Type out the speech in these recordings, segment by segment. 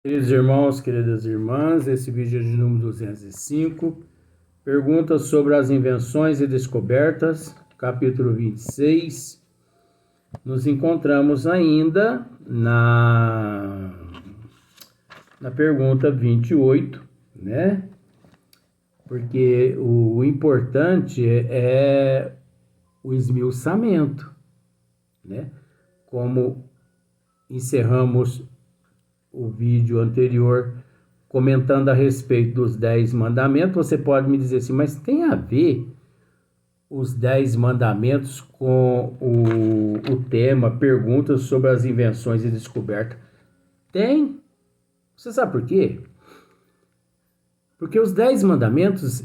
Queridos irmãos, queridas irmãs, esse vídeo é de número 205, perguntas sobre as invenções e descobertas, capítulo 26. Nos encontramos ainda na pergunta 28, né? Porque o importante é o esmiuçamento, né? Como encerramos o vídeo anterior comentando a respeito dos 10 mandamentos, você pode me dizer assim, mas tem a ver os 10 mandamentos com o tema perguntas sobre as invenções e descobertas? Tem. Você sabe por quê? Porque os 10 mandamentos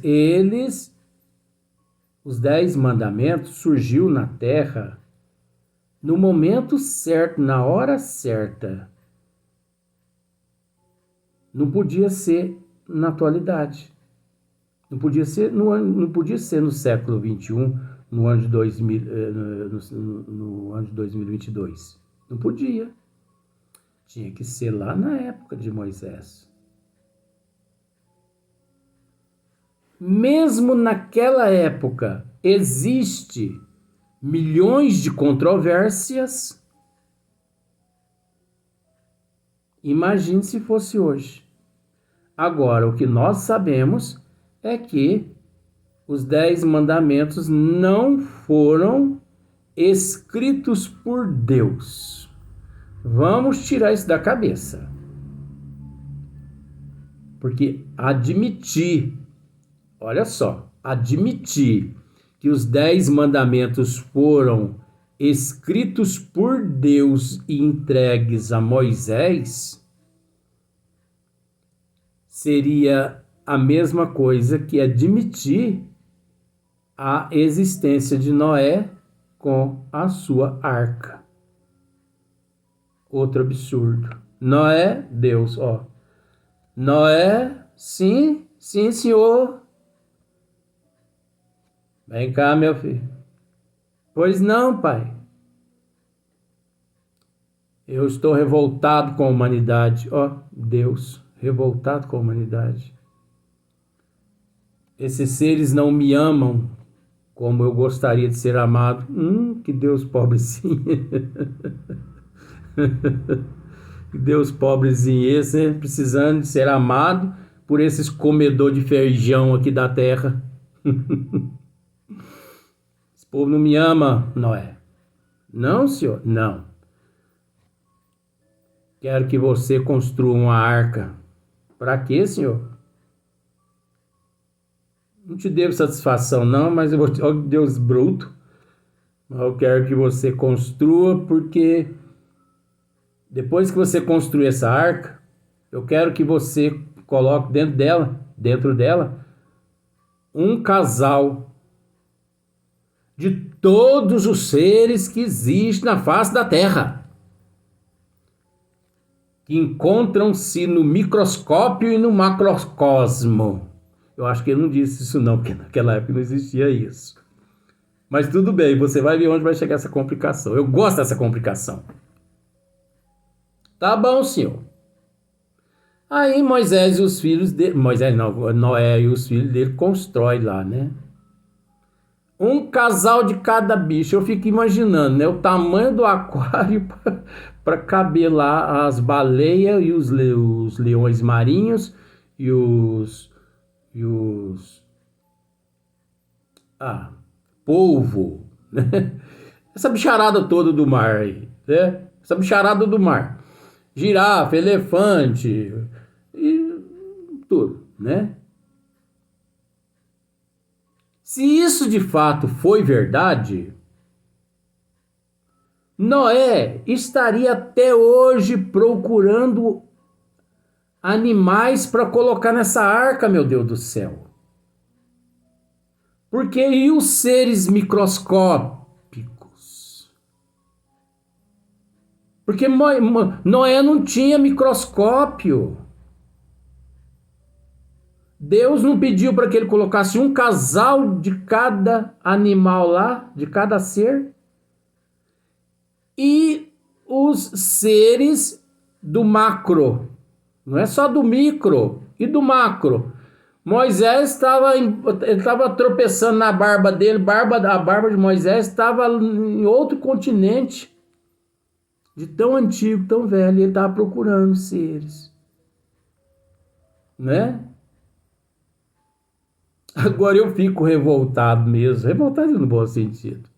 surgiu na Terra no momento certo, na hora certa. Não podia ser na atualidade. Não podia ser no século XXI, no ano de 2000, no ano de 2022. Não podia. Tinha que ser lá na época de Moisés. Mesmo naquela época, existe milhões de controvérsias. Imagine se fosse hoje. Agora, o que nós sabemos é que os 10 mandamentos não foram escritos por Deus. Vamos tirar isso da cabeça. Porque olha só, admitir que os 10 mandamentos foram escritos por Deus e entregues a Moisés seria a mesma coisa que admitir a existência de Noé com a sua arca. Outro absurdo. Noé, Deus, ó. Noé, sim, senhor. Vem cá, meu filho. Pois não, pai. Eu estou revoltado com a humanidade. Ó, Deus, revoltado com a humanidade. Esses seres não me amam como eu gostaria de ser amado. Que Deus pobrezinho. Que Deus pobrezinho esse, né? Precisando de ser amado por esses comedor de feijão aqui da terra. Esse povo não me ama, Noé. Não, senhor, não. Quero que você construa uma arca. Para quê, senhor? Não te devo satisfação, não, mas eu vou te... Ó, Deus bruto. Eu quero que você construa, porque depois que você construir essa arca, eu quero que você coloque dentro dela, um casal de todos os seres que existem na face da Terra, que encontram-se no microscópio e no macrocosmo. Eu acho que ele não disse isso não, porque naquela época não existia isso. Mas tudo bem, você vai ver onde vai chegar essa complicação. Eu gosto dessa complicação. Tá bom, senhor. Aí Moisés e os filhos dele... Moisés não, Noé e os filhos dele constroem lá, né? Um casal de cada bicho. Eu fico imaginando, né? O tamanho do aquário para caber lá as baleias e os leões marinhos e os polvo, né? Essa bicharada toda do mar aí, né? Essa bicharada do mar. Girafa, elefante e tudo, né? Se isso de fato foi verdade, Noé estaria até hoje procurando animais para colocar nessa arca, meu Deus do céu. Porque e os seres microscópicos? Porque Noé não tinha microscópio. Deus não pediu para que ele colocasse um casal de cada animal lá, de cada ser, e os seres do macro, Não é só do micro e do macro. Moisés estava tropeçando na barba dele, a barba de Moisés estava em outro continente, de tão antigo, tão velho, e ele estava procurando seres, né? Agora eu fico revoltado mesmo, revoltado no bom sentido.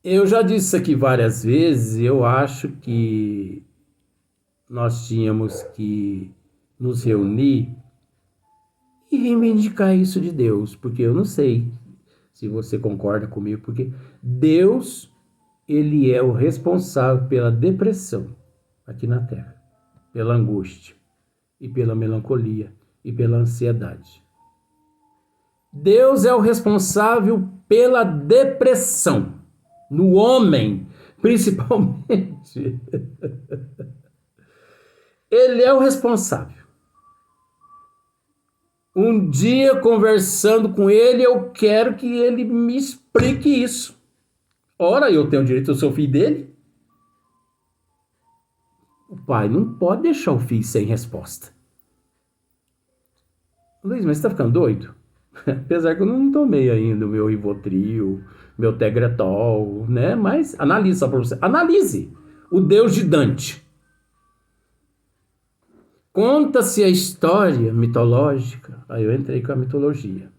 Eu já disse isso aqui várias vezes, eu acho que nós tínhamos que nos reunir e reivindicar isso de Deus, porque eu não sei se você concorda comigo, porque Deus, ele é o responsável pela depressão aqui na Terra, pela angústia e pela melancolia e pela ansiedade. Deus é o responsável pela depressão no homem, principalmente. Ele é o responsável. Um dia, conversando com ele, eu quero que ele me explique isso. Ora, eu tenho direito, eu sou filho dele. O pai não pode deixar o filho sem resposta. Luiz, mas você tá ficando doido? Apesar que eu não tomei ainda o meu Rivotril, meu Tegretol, né? Mas analise só pra você. Analise o Deus de Dante. Conta-se a história mitológica, aí eu entrei com a mitologia,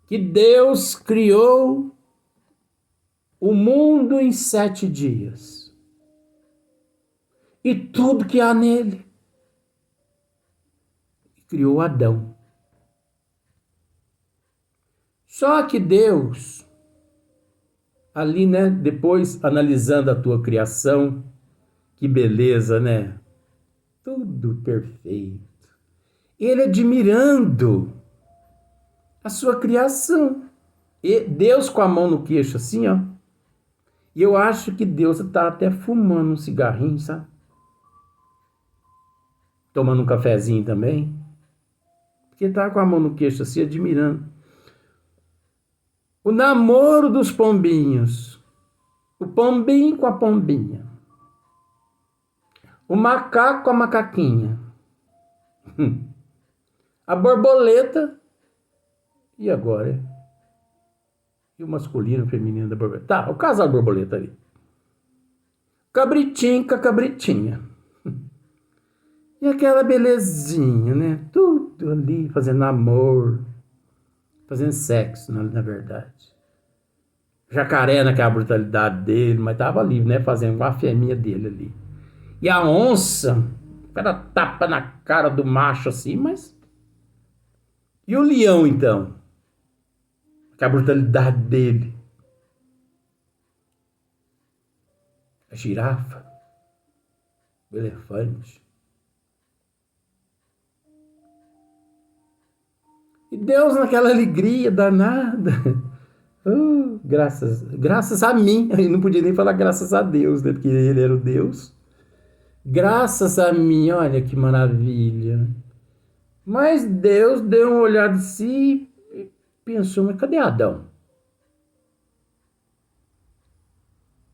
que Deus criou o mundo em 7 dias. E tudo que há nele. Criou Adão. Só que Deus, ali, né, depois analisando a tua criação, que beleza, né? Tudo perfeito. Ele admirando a sua criação. E Deus com a mão no queixo assim, ó. E eu acho que Deus tá até fumando um cigarrinho, sabe? Tomando um cafezinho também. Porque tá com a mão no queixo assim, admirando. O namoro dos pombinhos. O pombinho com a pombinha. O macaco com a macaquinha. A borboleta. E agora? E o masculino e o feminino da borboleta? Tá, o casal da borboleta ali. Cabritinho com a cabritinha. E aquela belezinha, né? Tudo ali fazendo amor. Fazendo sexo, na verdade. Jacaré naquela brutalidade dele, mas tava ali, né? Fazendo a fêmea dele ali. E a onça, o cara tapa na cara do macho assim, mas... E o leão, então? Com a brutalidade dele. A girafa. O elefante. E Deus naquela alegria danada. Graças a mim. Eu não podia nem falar graças a Deus, né? Porque ele era o Deus. Graças a mim, olha que maravilha. Mas Deus deu uma olhada de si e pensou, mas cadê Adão?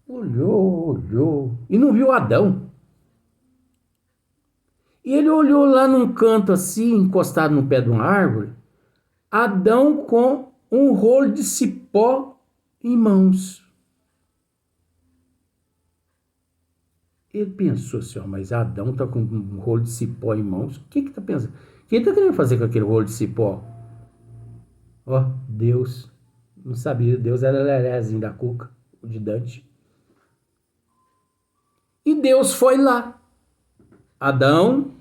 Olhou e não viu Adão. E ele olhou lá num canto assim, encostado no pé de uma árvore, Adão com um rolo de cipó em mãos. Ele pensou assim, ó, mas Adão tá com um rolo de cipó em mãos. O que tá pensando? O que ele tá querendo fazer com aquele rolo de cipó? Ó, Deus. Não sabia, Deus era lerezinho da cuca, o de Dante. E Deus foi lá. Adão,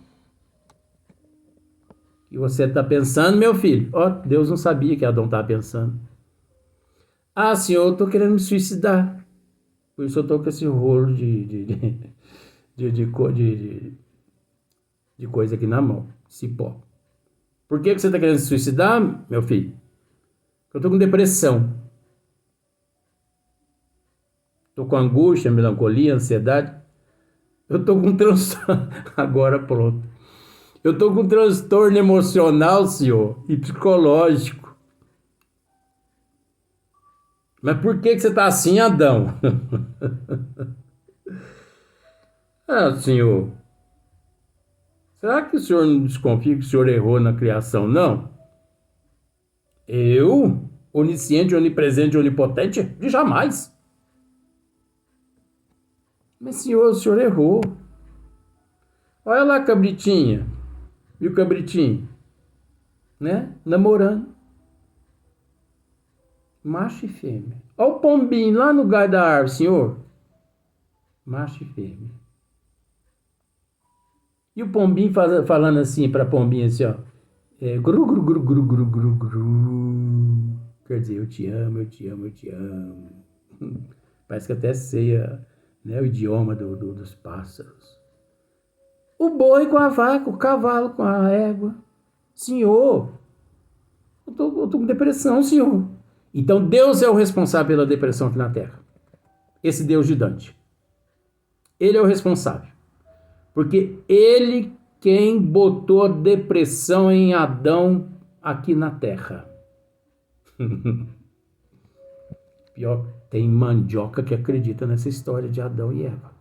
o que você tá pensando, meu filho? Ó, Deus não sabia que Adão tava pensando. Ah, senhor, eu tô querendo me suicidar. Por isso eu tô com esse rolo de coisa aqui na mão, cipó. Por que você tá querendo se suicidar, meu filho? Eu tô com depressão. Tô com angústia, melancolia, ansiedade. Eu tô com transtorno. Agora pronto. Eu tô com transtorno emocional, senhor, e psicológico. Mas por que você está assim, Adão? Ah, senhor, será que o senhor não desconfia que o senhor errou na criação, não? Eu? Onisciente, onipresente, onipotente? De jamais. Mas, senhor, o senhor errou. Olha lá, cabritinha. E o cabritinho? Né? Namorando. Macho e fêmea. Olha o pombinho lá no galho da árvore, senhor. Macho e fêmea. E o pombinho falando assim pra pombinha assim, ó. Gru, gru, gru, gru, gru, gru, gru. Quer dizer, eu te amo, eu te amo, eu te amo. Parece que até sei né, o idioma dos pássaros. O boi com a vaca, o cavalo com a égua. Senhor, eu tô com depressão, senhor. Então Deus é o responsável pela depressão aqui na Terra. Esse Deus de Dante. Ele é o responsável. Porque ele quem botou a depressão em Adão aqui na Terra. Pior, tem mandioca que acredita nessa história de Adão e Eva.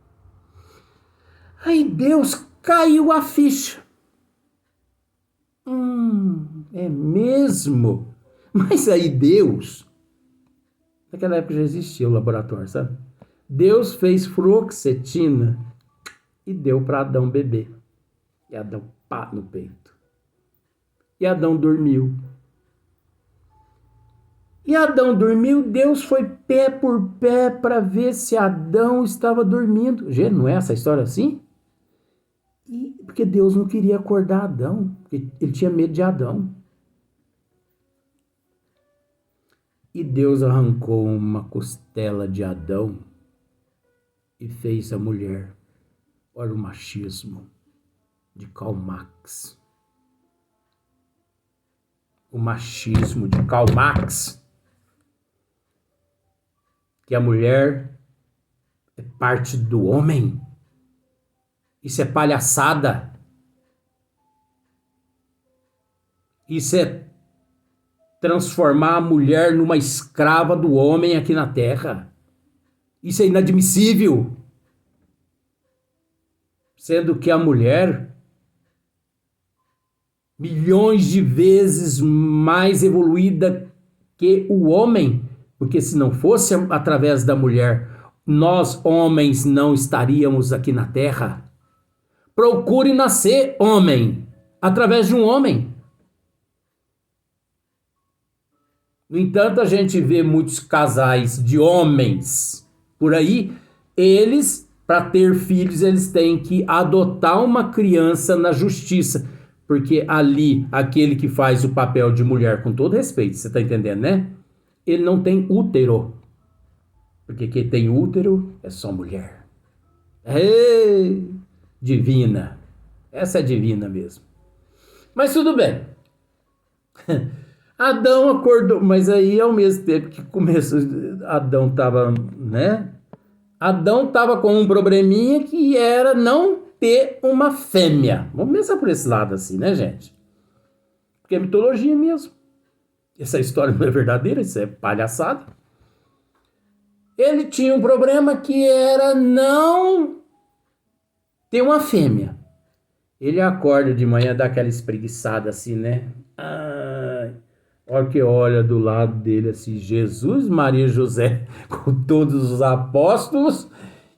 Aí Deus caiu a ficha. É mesmo? Mas aí Deus, naquela época já existia o laboratório, sabe? Deus fez fluoxetina e deu para Adão beber. E Adão pá no peito. E Adão dormiu. E Adão dormiu, Deus foi pé por pé para ver se Adão estava dormindo. Gente, não é essa história assim? Porque Deus não queria acordar Adão, porque ele tinha medo de Adão. E Deus arrancou uma costela de Adão e fez a mulher. Olha o machismo de Karl Marx. O machismo de Karl Marx. Que a mulher é parte do homem. Isso é palhaçada. Isso é transformar a mulher numa escrava do homem aqui na Terra. Isso é inadmissível. Sendo que a mulher, milhões de vezes mais evoluída que o homem, porque se não fosse através da mulher, nós homens não estaríamos aqui na Terra. Procure nascer homem, através de um homem. No entanto, a gente vê muitos casais de homens por aí, eles, para ter filhos, eles têm que adotar uma criança na justiça, porque ali, aquele que faz o papel de mulher, com todo respeito, você está entendendo, né? Ele não tem útero, porque quem tem útero é só mulher. Ei, divina, essa é divina mesmo. Mas tudo bem. Adão acordou, mas aí ao mesmo tempo que começou, Adão estava, né? Adão estava com um probleminha que era não ter uma fêmea. Vamos pensar por esse lado assim, né, gente? Porque é mitologia mesmo. Essa história não é verdadeira, isso é palhaçada. Ele tinha um problema que era não ter uma fêmea. Ele acorda de manhã, dá aquela espreguiçada assim, né? Olha que olha do lado dele assim, Jesus, Maria e José, com todos os apóstolos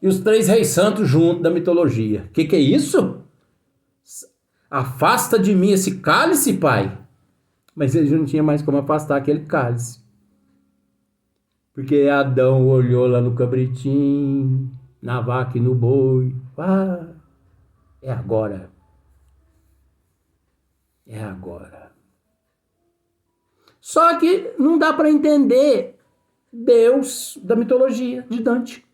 e os 3 reis santos junto da mitologia. Que é isso? Afasta de mim esse cálice, pai. Mas ele não tinha mais como afastar aquele cálice. Porque Adão olhou lá no cabritinho, na vaca e no boi. É agora. É agora. Só que não dá para entender Deus da mitologia de Dante.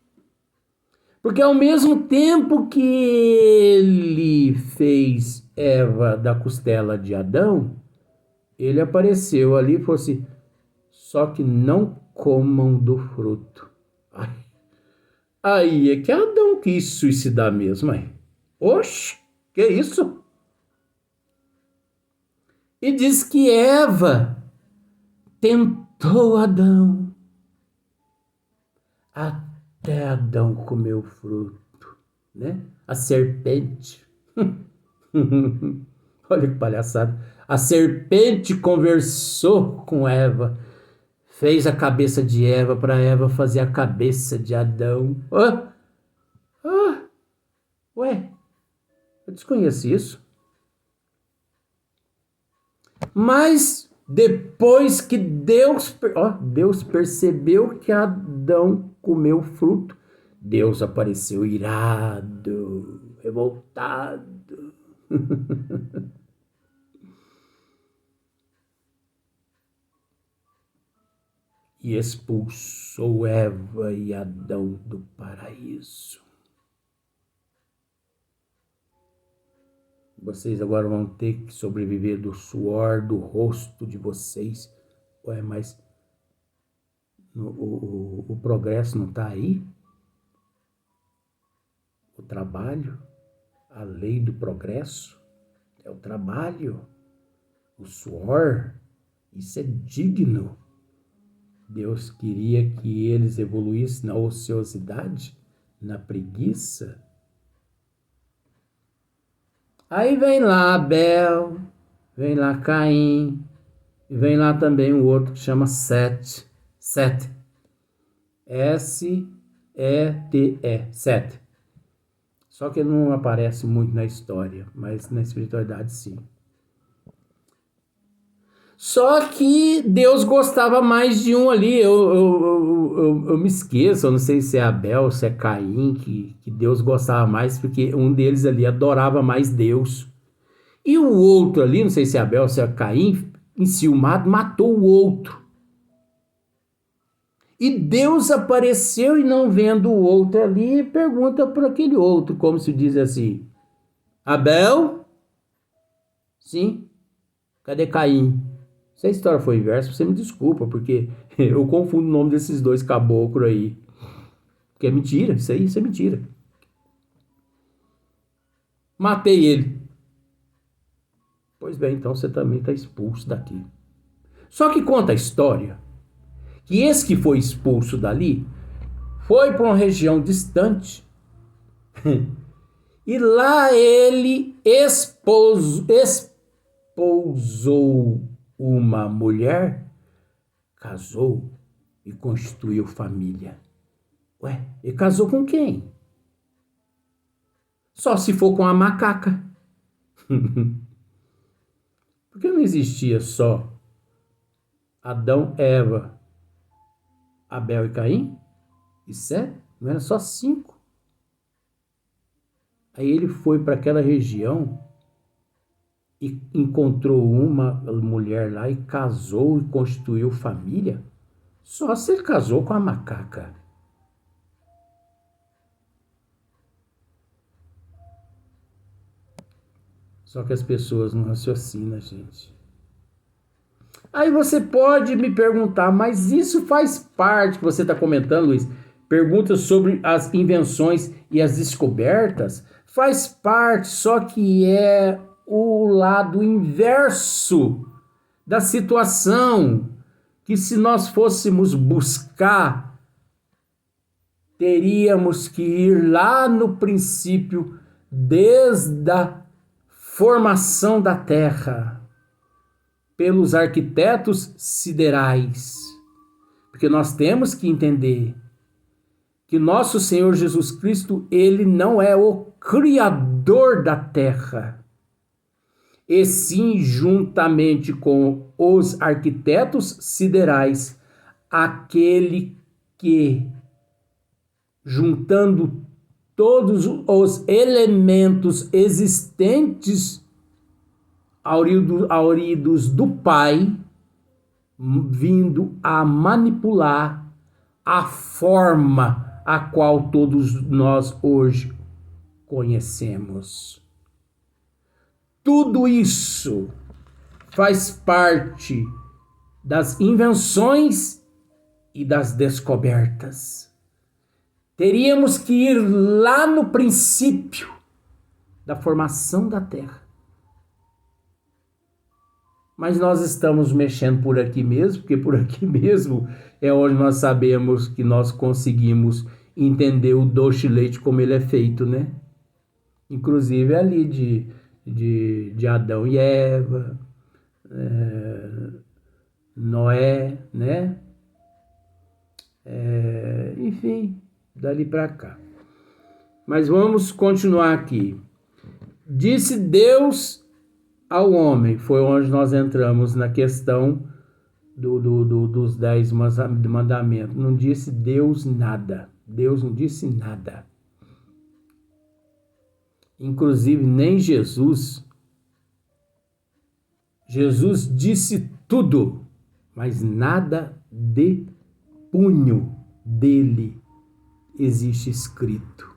Porque ao mesmo tempo que ele fez Eva da costela de Adão, ele apareceu ali e falou assim, só que não comam do fruto. Aí é que Adão quis suicidar mesmo, aí. Oxe, que isso? E diz que Eva tentou Adão até Adão comeu o fruto, né? A serpente. Olha que palhaçada. A serpente conversou com Eva, fez a cabeça de Eva para Eva fazer a cabeça de Adão. Ué, eu desconheço isso. Mas depois que Deus percebeu que Adão comeu o fruto, Deus apareceu irado, revoltado. E expulsou Eva e Adão do paraíso. Vocês agora vão ter que sobreviver do suor do rosto de vocês. Ué, mas o progresso não está aí? O trabalho, a lei do progresso é o trabalho, o suor, isso é digno. Deus queria que eles evoluíssem na ociosidade, na preguiça. Aí vem lá Abel, vem lá Caim, e vem lá também o outro que chama Sete. Sete. S-E-T-E. Sete. Só que ele não aparece muito na história, mas na espiritualidade sim. Só que Deus gostava mais de um ali. Eu me esqueço, eu não sei se é Abel, se é Caim, que Deus gostava mais, porque um deles ali adorava mais Deus. E o outro ali, não sei se é Abel ou se é Caim, enciumado, matou o outro. E Deus apareceu e não vendo o outro ali, pergunta para aquele outro, como se diz assim: Abel? Sim. Cadê Caim? Se a história for inversa, você me desculpa, porque eu confundo o nome desses dois caboclos aí. Porque é mentira, isso é mentira. Matei ele. Pois bem, então você também está expulso daqui. Só que conta a história que esse que foi expulso dali foi para uma região distante e lá ele espousou uma mulher, casou e constituiu família. Ué, ele casou com quem? Só se for com a macaca. Porque não existia só Adão, Eva, Abel e Caim? E Sete? Não era só 5? Aí ele foi para aquela região e encontrou uma mulher lá e casou e constituiu família? Só se ele casou com a macaca. Só que as pessoas não raciocinam, gente. Aí você pode me perguntar, mas isso faz parte que você está comentando, Luiz? Perguntas sobre as invenções e as descobertas? Faz parte, só que é o lado inverso da situação, que se nós fôssemos buscar, teríamos que ir lá no princípio, desde a formação da Terra, pelos arquitetos siderais. Porque nós temos que entender que nosso Senhor Jesus Cristo, ele não é o criador da Terra. E sim, juntamente com os arquitetos siderais, aquele que, juntando todos os elementos existentes auridos do Pai, vindo a manipular a forma a qual todos nós hoje conhecemos. Tudo isso faz parte das invenções e das descobertas. Teríamos que ir lá no princípio da formação da Terra. Mas nós estamos mexendo por aqui mesmo, porque por aqui mesmo é onde nós sabemos que nós conseguimos entender o doce de leite como ele é feito, né? Inclusive ali de Adão e Eva, Noé, né? Enfim, dali para cá. Mas vamos continuar aqui. Disse Deus ao homem, foi onde nós entramos na questão dos 10 mandamentos. Não disse Deus nada. Deus não disse nada. Inclusive nem Jesus. Jesus disse tudo, mas nada de punho dele existe escrito.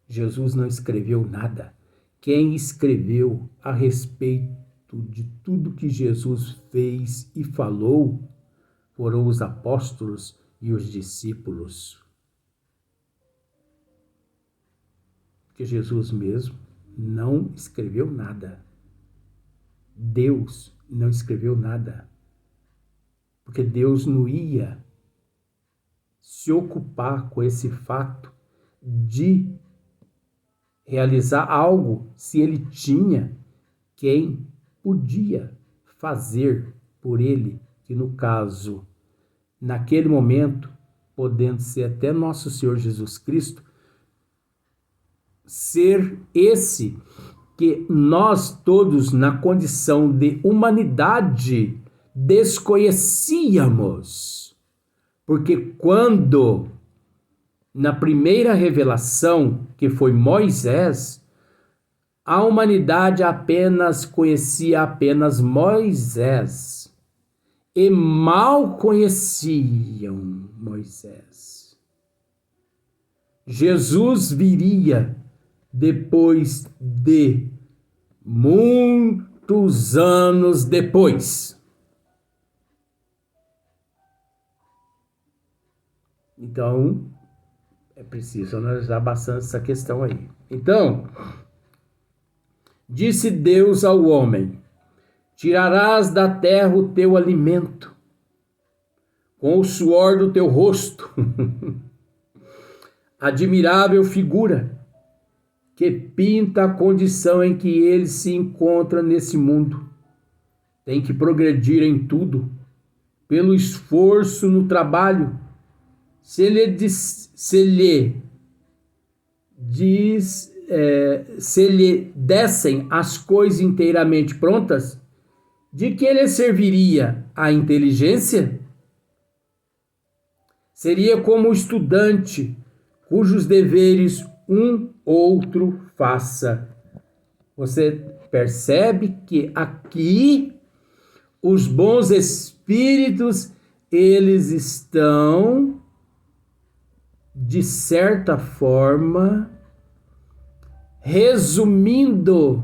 Jesus não escreveu nada. Quem escreveu a respeito de tudo que Jesus fez e falou foram os apóstolos e os discípulos. Porque Jesus mesmo não escreveu nada. Deus não escreveu nada. Porque Deus não ia se ocupar com esse fato de realizar algo se ele tinha quem podia fazer por ele, que no caso, naquele momento, podendo ser até nosso Senhor Jesus Cristo, ser esse que nós todos, na condição de humanidade, desconhecíamos. Porque quando, na primeira revelação, que foi Moisés, a humanidade conhecia apenas Moisés e mal conheciam Moisés. Jesus viria depois de muitos anos depois. Então, é preciso analisar bastante essa questão aí. Então, disse Deus ao homem: tirarás da terra o teu alimento, com o suor do teu rosto. Admirável figura que pinta a condição em que ele se encontra nesse mundo. Tem que progredir em tudo, pelo esforço no trabalho. Se lhe dessem as coisas inteiramente prontas, de que lhe serviria a inteligência? Seria como o estudante cujos deveres um outro faça. Você percebe que aqui os bons espíritos, eles estão, de certa forma, resumindo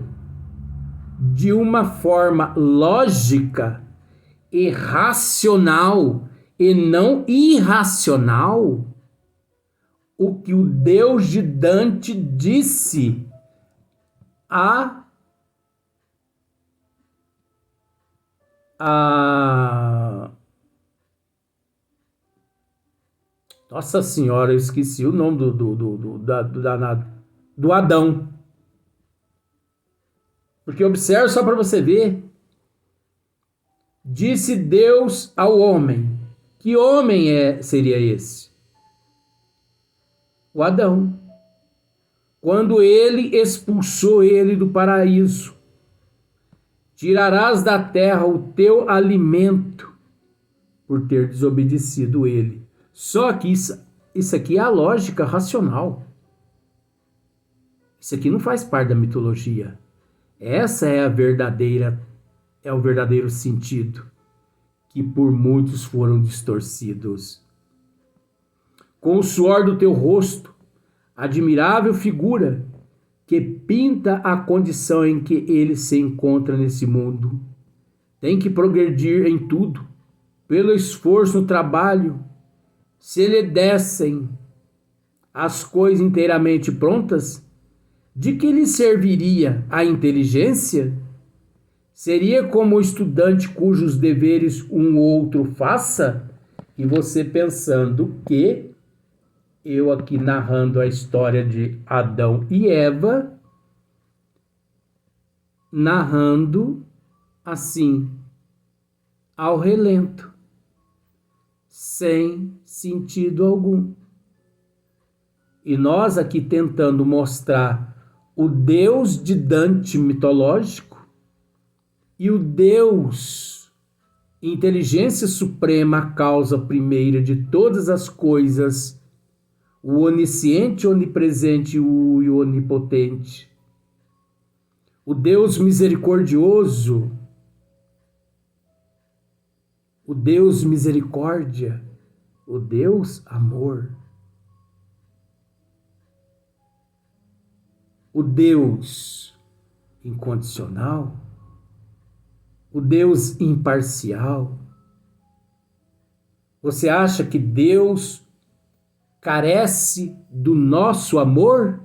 de uma forma lógica e racional e não irracional o que o Deus de Dante disse Nossa Senhora, eu esqueci o nome do Adão. Porque observe só para você ver. Disse Deus ao homem. Que homem seria esse? O Adão. Quando ele expulsou ele do paraíso. Tirarás da terra o teu alimento, por ter desobedecido ele. Só que isso aqui é a lógica racional. Isso aqui não faz parte da mitologia. Essa é o verdadeiro sentido, que por muitos foram distorcidos. Com o suor do teu rosto, admirável figura que pinta a condição em que ele se encontra nesse mundo. Tem que progredir em tudo, pelo esforço no trabalho. Se lhe dessem as coisas inteiramente prontas, de que lhe serviria a inteligência? Seria como o estudante cujos deveres um outro faça, e você pensando que eu aqui narrando a história de Adão e Eva, narrando assim, ao relento, sem sentido algum. E nós aqui tentando mostrar o Deus de Dante mitológico e o Deus, inteligência suprema, causa primeira de todas as coisas, o onisciente, onipresente e o onipotente, o Deus misericordioso, o Deus misericórdia, o Deus amor, o Deus incondicional, o Deus imparcial. Você acha que Deus carece do nosso amor?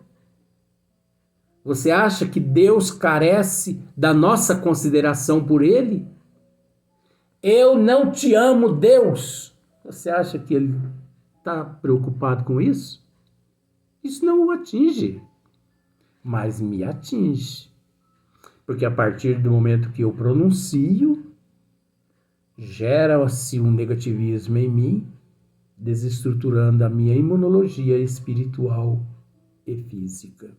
Você acha que Deus carece da nossa consideração por Ele? Eu não te amo, Deus. Você acha que Ele está preocupado com isso? Isso não o atinge, mas me atinge. Porque a partir do momento que eu pronuncio, gera-se um negativismo em mim, desestruturando a minha imunologia espiritual e física.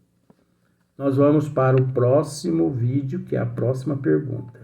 Nós vamos para o próximo vídeo, que é a próxima pergunta.